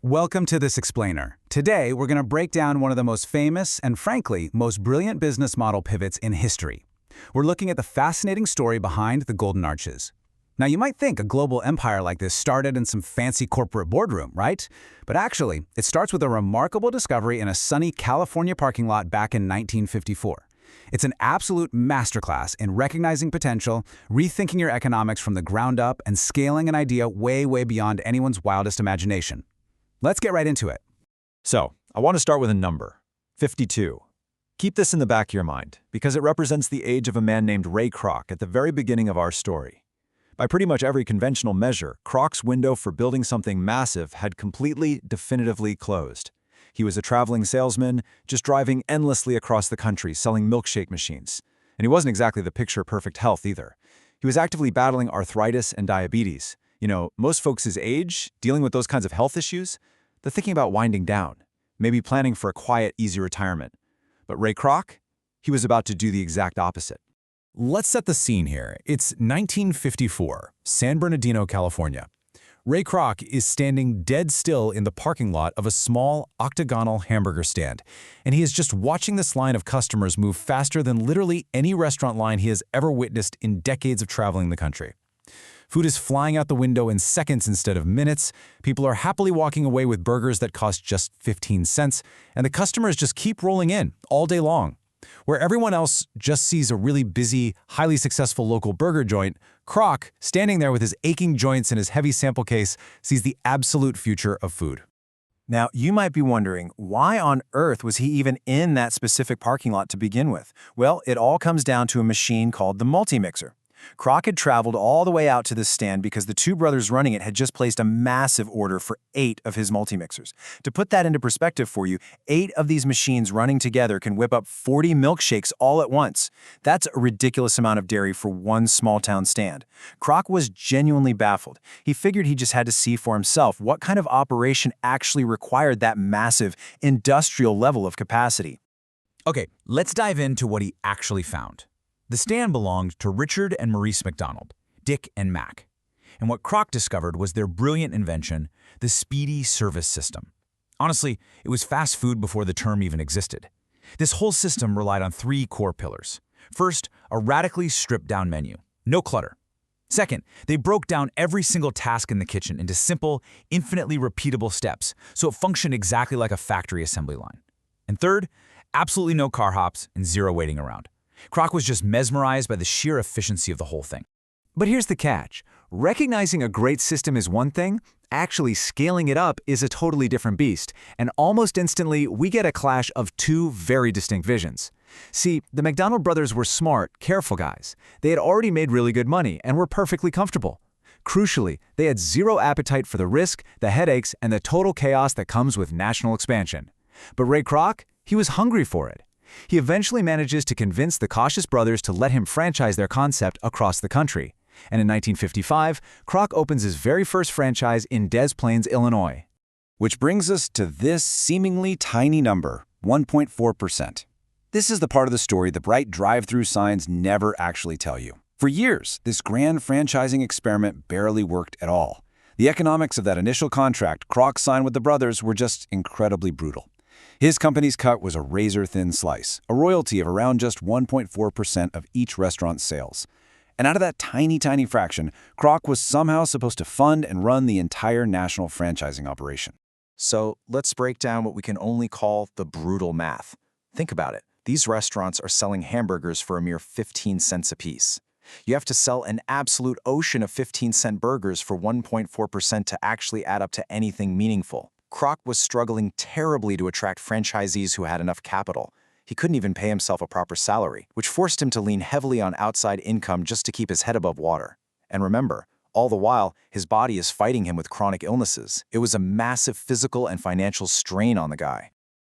Welcome to This Explainer. Today, we're going to break down one of the most famous and, frankly, most brilliant business model pivots in history. We're looking at the fascinating story behind the Golden Arches. Now, you might think a global empire like this started in some fancy corporate boardroom, right? But actually, it starts with a remarkable discovery in a sunny California parking lot back in 1954. It's an absolute masterclass in recognizing potential, rethinking your economics from the ground up, and scaling an idea way, way beyond anyone's wildest imagination. Let's get right into it. So, I want to start with a number, 52. Keep this in the back of your mind, because it represents the age of a man named Ray Kroc at the very beginning of our story. By pretty much every conventional measure, Kroc's window for building something massive had completely, definitively closed. He was a traveling salesman, just driving endlessly across the country selling milkshake machines. And he wasn't exactly the picture-perfect health either. He was actively battling arthritis and diabetes. You know, most folks his age, dealing with those kinds of health issues, they're thinking about winding down, maybe planning for a quiet, easy retirement. But Ray Kroc, he was about to do the exact opposite. Let's set the scene here. It's 1954, San Bernardino, California. Ray Kroc is standing dead still in the parking lot of a small, octagonal hamburger stand, and he is just watching this line of customers move faster than literally any restaurant line he has ever witnessed in decades of traveling the country. Food is flying out the window in seconds instead of minutes, people are happily walking away with burgers that cost just 15 cents, and the customers just keep rolling in all day long. Where everyone else just sees a really busy, highly successful local burger joint, Kroc, standing there with his aching joints and his heavy sample case, sees the absolute future of food. Now, you might be wondering, why on earth was he even in that specific parking lot to begin with? Well, it all comes down to a machine called the multi-mixer. Kroc had traveled all the way out to this stand because the two brothers running it had just placed a massive order for 8 of his multi-mixers. To put that into perspective for you, 8 of these machines running together can whip up 40 milkshakes all at once. That's a ridiculous amount of dairy for one small-town stand. Kroc was genuinely baffled. He figured he just had to see for himself what kind of operation actually required that massive, industrial level of capacity. Okay, let's dive into what he actually found. The stand belonged to Richard and Maurice McDonald, Dick and Mac. And what Kroc discovered was their brilliant invention, the Speedee Service System. Honestly, it was fast food before the term even existed. This whole system relied on 3 core pillars. First, a radically stripped-down menu. No clutter. Second, they broke down every single task in the kitchen into simple, infinitely repeatable steps, so it functioned exactly like a factory assembly line. And third, absolutely no car hops and zero waiting around. Kroc was just mesmerized by the sheer efficiency of the whole thing. But here's the catch. Recognizing a great system is one thing, actually scaling it up is a totally different beast, and almost instantly we get a clash of 2 very distinct visions. See, the McDonald brothers were smart, careful guys. They had already made really good money and were perfectly comfortable. Crucially, they had zero appetite for the risk, the headaches, and the total chaos that comes with national expansion. But Ray Kroc, he was hungry for it. He eventually manages to convince the cautious brothers to let him franchise their concept across the country. And in 1955, Kroc opens his very first franchise in Des Plaines, Illinois. Which brings us to this seemingly tiny number, 1.4%. This is the part of the story the bright drive-through signs never actually tell you. For years, this grand franchising experiment barely worked at all. The economics of that initial contract Kroc signed with the brothers were just incredibly brutal. His company's cut was a razor-thin slice, a royalty of around just 1.4% of each restaurant's sales. And out of that tiny, tiny fraction, Kroc was somehow supposed to fund and run the entire national franchising operation. So let's break down what we can only call the brutal math. Think about it. These restaurants are selling hamburgers for a mere 15 cents apiece. You have to sell an absolute ocean of 15-cent burgers for 1.4% to actually add up to anything meaningful. Kroc was struggling terribly to attract franchisees who had enough capital. He couldn't even pay himself a proper salary, which forced him to lean heavily on outside income just to keep his head above water. And remember, all the while, his body is fighting him with chronic illnesses. It was a massive physical and financial strain on the guy.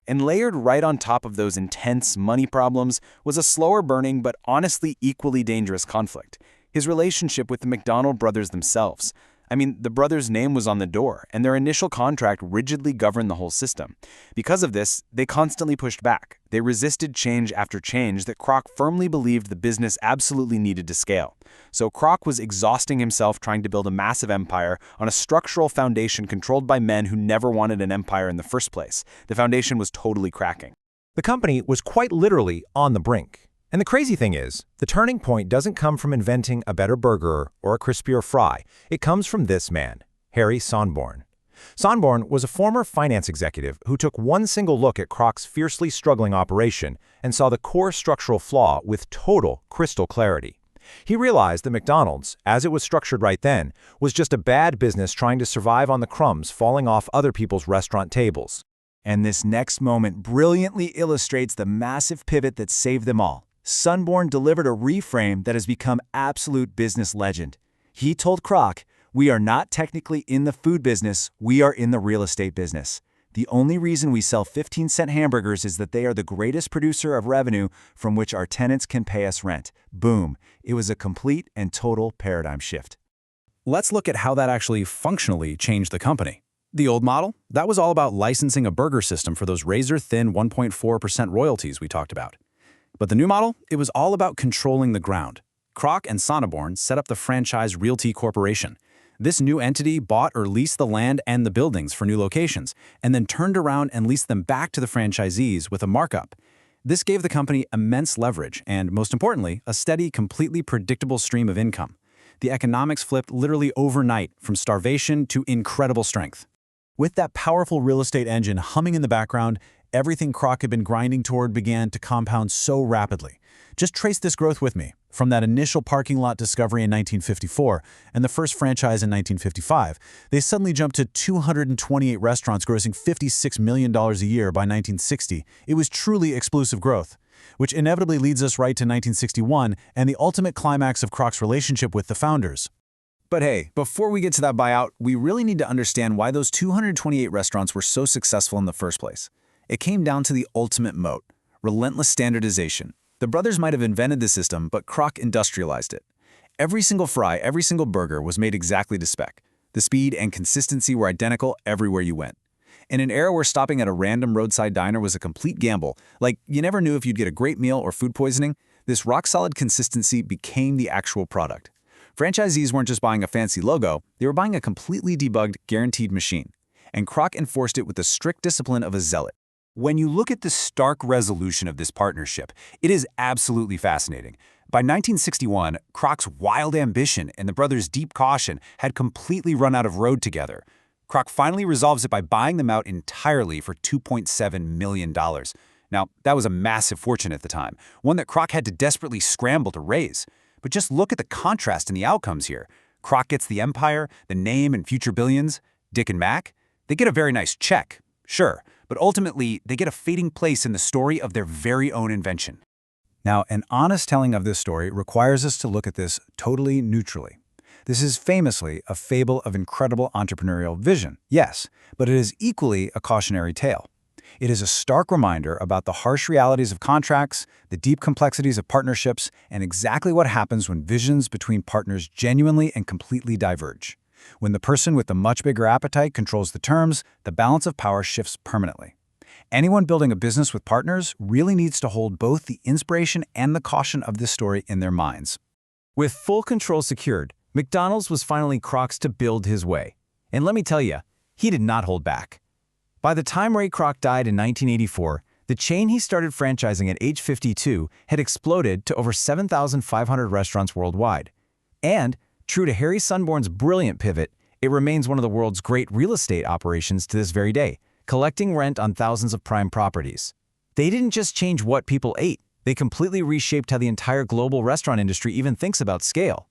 And layered right on top of those intense money problems was a slower-burning but honestly equally dangerous conflict: his relationship with the McDonald brothers themselves. I mean, the brothers' name was on the door, and their initial contract rigidly governed the whole system. Because of this, they constantly pushed back. They resisted change after change that Kroc firmly believed the business absolutely needed to scale. So Kroc was exhausting himself trying to build a massive empire on a structural foundation controlled by men who never wanted an empire in the first place. The foundation was totally cracking. The company was quite literally on the brink. And the crazy thing is, the turning point doesn't come from inventing a better burger or a crispier fry. It comes from this man, Harry Sonborn. Sonborn was a former finance executive who took one single look at Kroc's fiercely struggling operation and saw the core structural flaw with total crystal clarity. He realized that McDonald's, as it was structured right then, was just a bad business trying to survive on the crumbs falling off other people's restaurant tables. And this next moment brilliantly illustrates the massive pivot that saved them all. Sonborn delivered a reframe that has become absolute business legend. He told Kroc, "We are not technically in the food business, we are in the real estate business. The only reason we sell 15-cent hamburgers is that they are the greatest producer of revenue from which our tenants can pay us rent." Boom. It was a complete and total paradigm shift. Let's look at how that actually functionally changed the company. The old model, that was all about licensing a burger system for those razor-thin 1.4% royalties we talked about. But the new model, it was all about controlling the ground. Kroc and Sonborn set up the Franchise Realty Corporation. This new entity bought or leased the land and the buildings for new locations, and then turned around and leased them back to the franchisees with a markup. This gave the company immense leverage and, most importantly, a steady, completely predictable stream of income. The economics flipped literally overnight from starvation to incredible strength. With that powerful real estate engine humming in the background, everything Kroc had been grinding toward began to compound so rapidly. Just trace this growth with me. From that initial parking lot discovery in 1954 and the first franchise in 1955, they suddenly jumped to 228 restaurants grossing $56 million a year by 1960. It was truly explosive growth, which inevitably leads us right to 1961 and the ultimate climax of Kroc's relationship with the founders. But hey, before we get to that buyout, we really need to understand why those 228 restaurants were so successful in the first place. It came down to the ultimate moat: relentless standardization. The brothers might have invented the system, but Kroc industrialized it. Every single fry, every single burger was made exactly to spec. The speed and consistency were identical everywhere you went. In an era where stopping at a random roadside diner was a complete gamble, like you never knew if you'd get a great meal or food poisoning, this rock-solid consistency became the actual product. Franchisees weren't just buying a fancy logo, they were buying a completely debugged, guaranteed machine. And Kroc enforced it with the strict discipline of a zealot. When you look at the stark resolution of this partnership, it is absolutely fascinating. By 1961, Kroc's wild ambition and the brothers' deep caution had completely run out of road together. Kroc finally resolves it by buying them out entirely for $2.7 million. Now, that was a massive fortune at the time, one that Kroc had to desperately scramble to raise. But just look at the contrast in the outcomes here. Kroc gets the empire, the name and future billions. Dick and Mac, they get a very nice check, sure, but ultimately, they get a fading place in the story of their very own invention. Now, an honest telling of this story requires us to look at this totally neutrally. This is famously a fable of incredible entrepreneurial vision, yes, but it is equally a cautionary tale. It is a stark reminder about the harsh realities of contracts, the deep complexities of partnerships, and exactly what happens when visions between partners genuinely and completely diverge. When the person with the much bigger appetite controls the terms, the balance of power shifts permanently. Anyone building a business with partners really needs to hold both the inspiration and the caution of this story in their minds. With full control secured, McDonald's was finally Kroc's to build his way. And let me tell you, he did not hold back. By the time Ray Kroc died in 1984, the chain he started franchising at age 52 had exploded to over 7,500 restaurants worldwide. And true to Harry Sonborn's brilliant pivot, it remains one of the world's great real estate operations to this very day, collecting rent on thousands of prime properties. They didn't just change what people ate, they completely reshaped how the entire global restaurant industry even thinks about scale.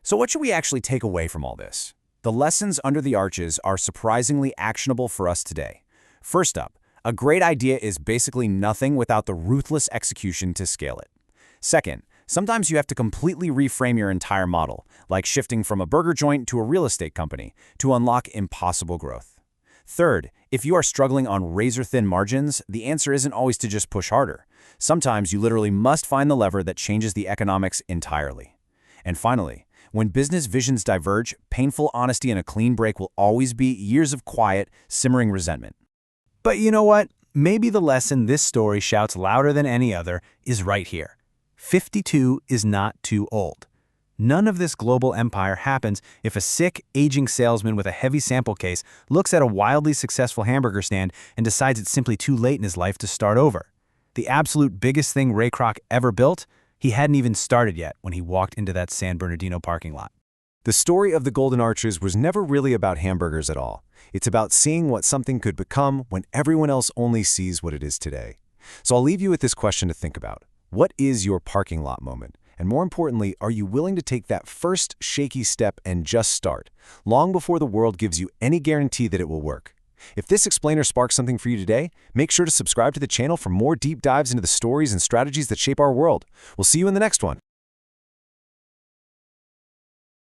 So what should we actually take away from all this? The lessons under the arches are surprisingly actionable for us today. First up, a great idea is basically nothing without the ruthless execution to scale it. Second, sometimes you have to completely reframe your entire model, like shifting from a burger joint to a real estate company, to unlock impossible growth. Third, if you are struggling on razor-thin margins, the answer isn't always to just push harder. Sometimes you literally must find the lever that changes the economics entirely. And finally, When business visions diverge, painful honesty and a clean break will always be years of quiet, simmering resentment. But you know what? Maybe the lesson this story shouts louder than any other is right here. 52 is not too old. None of this global empire happens if a sick, aging salesman with a heavy sample case looks at a wildly successful hamburger stand and decides it's simply too late in his life to start over. The absolute biggest thing Ray Kroc ever built, he hadn't even started yet when he walked into that San Bernardino parking lot. The story of the Golden Arches was never really about hamburgers at all. It's about seeing what something could become when everyone else only sees what it is today. So I'll leave you with this question to think about. What is your parking lot moment? And more importantly, are you willing to take that first shaky step and just start, long before the world gives you any guarantee that it will work? If this explainer sparks something for you today, make sure to subscribe to the channel for more deep dives into the stories and strategies that shape our world. We'll see you in the next one.